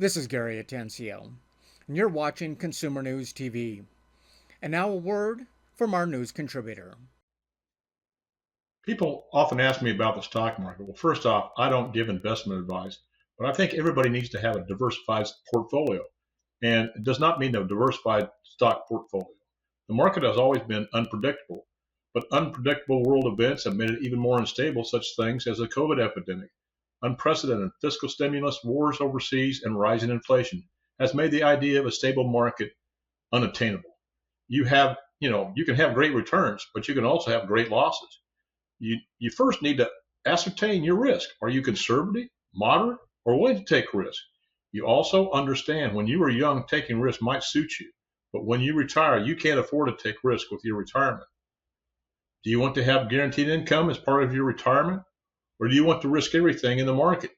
This is Gary Atencio, and you're watching Consumer News TV. And now a word from our news contributor. People often ask me about the stock market. Well, first off, I don't give investment advice, but I think everybody needs to have a diversified portfolio. And it does not mean a diversified stock portfolio. The market has always been unpredictable, but unpredictable world events have made it even more unstable, such things as the COVID epidemic. Unprecedented fiscal stimulus, wars overseas, and rising inflation has made the idea of a stable market unattainable. You can have great returns, but you can also have great losses. You first need to ascertain your risk. Are you conservative, moderate, or willing to take risk? You also understand when you were young, taking risk might suit you, but when you retire, you can't afford to take risk with your retirement. Do you want to have guaranteed income as part of your retirement, or do you want to risk everything in the market?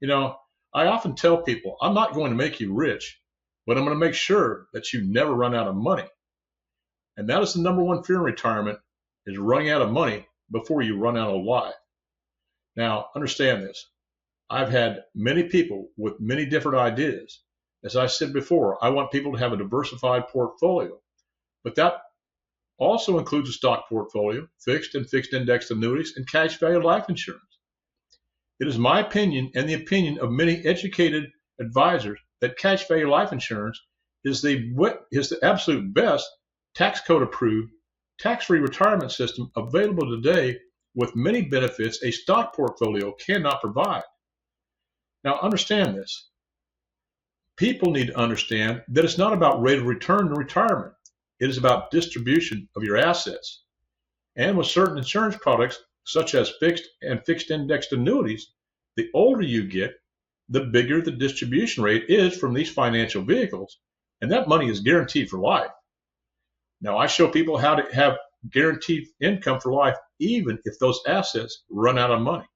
I often tell people, I'm not going to make you rich, but I'm going to make sure that you never run out of money. And that is the number one fear in retirement, is running out of money before you run out of life. Now, understand this. I've had many people with many different ideas. As I said before, I want people to have a diversified portfolio, but that also includes a stock portfolio, fixed and fixed indexed annuities, and cash value life insurance. It is my opinion and the opinion of many educated advisors that cash value life insurance is the absolute best tax code approved tax-free retirement system available today, with many benefits a stock portfolio cannot provide. Now, understand this. People need to understand that it's not about rate of return in retirement. It is about distribution of your assets. And with certain insurance products, such as fixed and fixed indexed annuities, the older you get, the bigger the distribution rate is from these financial vehicles, and that money is guaranteed for life. Now, I show people how to have guaranteed income for life, even if those assets run out of money.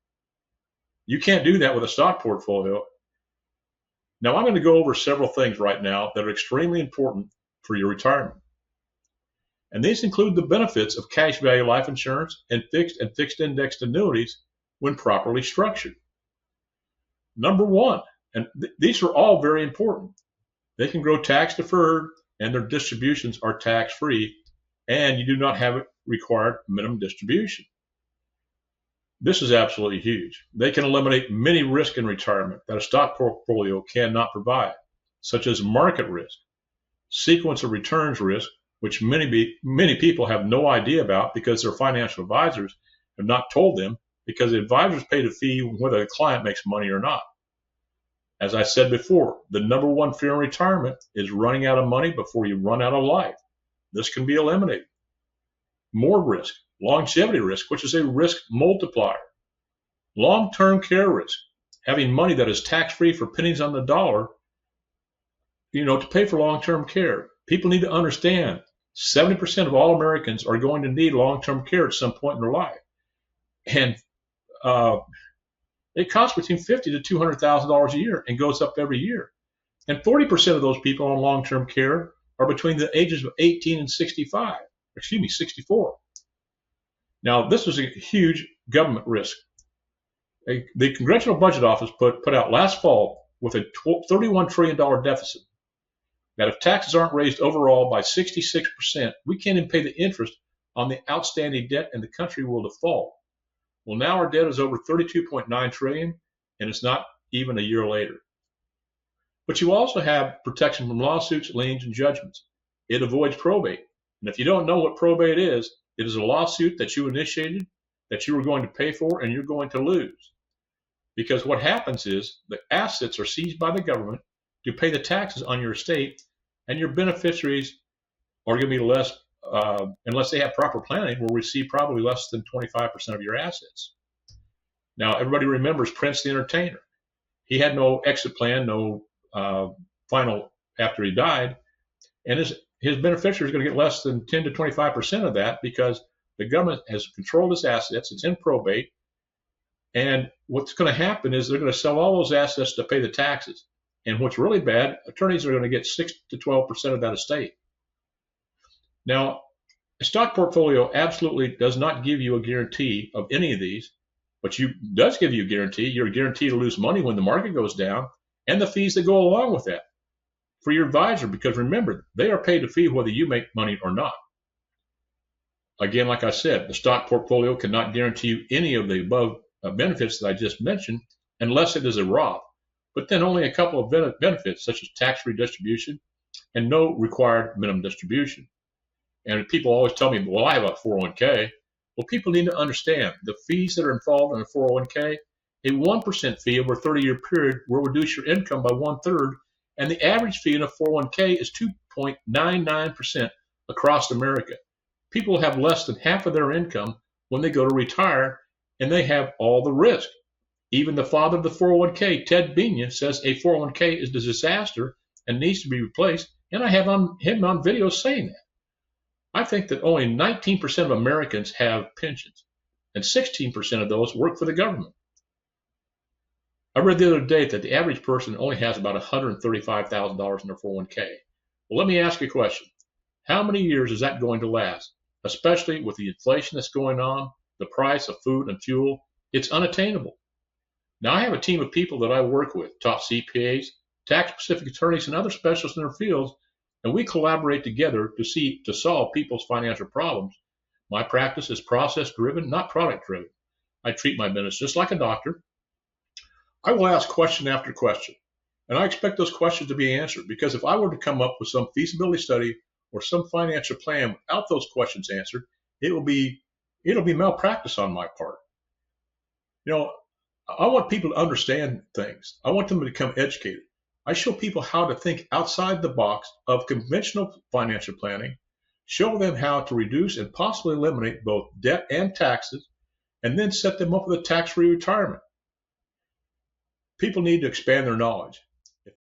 You can't do that with a stock portfolio. Now, I'm going to go over several things right now that are extremely important for your retirement. And these include the benefits of cash value life insurance and fixed indexed annuities when properly structured. Number one, and these are all very important. They can grow tax deferred, and their distributions are tax free, and you do not have a required minimum distribution. This is absolutely huge. They can eliminate many risks in retirement that a stock portfolio cannot provide, such as market risk, sequence of returns risk, which many people have no idea about because their financial advisors have not told them, because the advisors pay the fee whether the client makes money or not. As I said before, the number one fear in retirement is running out of money before you run out of life. This can be eliminated. More risk, longevity risk, which is a risk multiplier. Long-term care risk, having money that is tax-free for pennies on the dollar, to pay for long-term care. People need to understand 70% of all Americans are going to need long-term care at some point in their life. And it costs between $50,000 to $200,000 a year and goes up every year. And 40% of those people on long-term care are between the ages of 18 and 64. Now, this is a huge government risk. The Congressional Budget Office put out last fall with a $31 trillion deficit, that if taxes aren't raised overall by 66%, we can't even pay the interest on the outstanding debt and the country will default. Well, now our debt is over $32.9 trillion, and it's not even a year later. But you also have protection from lawsuits, liens, and judgments. It avoids probate. And if you don't know what probate is, it is a lawsuit that you initiated, that you were going to pay for, and you're going to lose. Because what happens is the assets are seized by the government to pay the taxes on your estate, and your beneficiaries are going to be less, unless they have proper planning, will receive probably less than 25% of your assets. Now, everybody remembers Prince the Entertainer. He had no exit plan, no final after he died, and his beneficiaries are going to get less than 10 to 25% of that because the government has controlled his assets. It's in probate. And what's going to happen is they're going to sell all those assets to pay the taxes. And what's really bad, attorneys are going to get 6 to 12% of that estate. Now, a stock portfolio absolutely does not give you a guarantee of any of these, but does give you a guarantee. You're guaranteed to lose money when the market goes down, and the fees that go along with that for your advisor, because remember, they are paid a fee whether you make money or not. Again, like I said, the stock portfolio cannot guarantee you any of the above benefits that I just mentioned unless it is a Roth, but then only a couple of benefits such as tax-free distribution and no required minimum distribution. And people always tell me, well, I have a 401k. Well, people need to understand the fees that are involved in a 401k. A 1% fee over a 30-year period will reduce your income by 1/3, and the average fee in a 401k is 2.99% across America. People have less than half of their income when they go to retire, and they have all the risk. Even the father of the 401k, Ted Benia, says a 401k is a disaster and needs to be replaced, and I have him on video saying that. I think that only 19% of Americans have pensions, and 16% of those work for the government. I read the other day that the average person only has about $135,000 in their 401k. Well, let me ask you a question. How many years is that going to last? Especially with the inflation that's going on, the price of food and fuel, it's unattainable. Now, I have a team of people that I work with, top CPAs, tax-specific attorneys, and other specialists in their fields, and we collaborate together to solve people's financial problems. My practice is process-driven, not product-driven. I treat my business just like a doctor. I will ask question after question, and I expect those questions to be answered, because if I were to come up with some feasibility study or some financial plan without those questions answered, it'll be malpractice on my part. I want people to understand things. I want them to become educated. I show people how to think outside the box of conventional financial planning, show them how to reduce and possibly eliminate both debt and taxes, and then set them up with a tax-free retirement. People need to expand their knowledge.